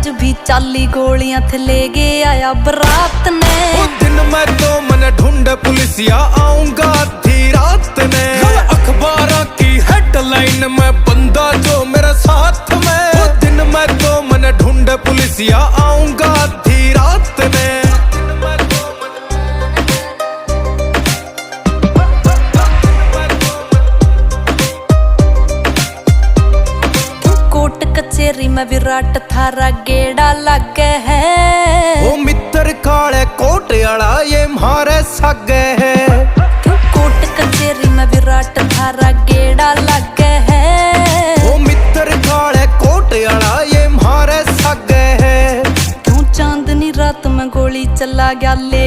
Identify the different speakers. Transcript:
Speaker 1: आज भी चाली गोलियां थे ले गया आया बरात ने।
Speaker 2: वो दिन मैं तो मन ढूंढ पुलिसिया आऊंगा आधी रात ने। अखबारों की हेडलाइन में बंदा जो मेरे साथ में। वो दिन मैं तो मन ढूंढ पुलिसिया आऊंगा आधी रात ने।
Speaker 1: कोट कचेरी में विराट थारा गेड़ा लगे है।
Speaker 2: वो मित्र काले कोट आला ये मारे सगे है।
Speaker 1: क्यों कोट कचेरी में विराट थारा गेड़ा लगे है।
Speaker 2: वो मित्र काले कोट आला ये मारे सगे है।
Speaker 1: क्यों चांदनी रात में गोली चला गया ले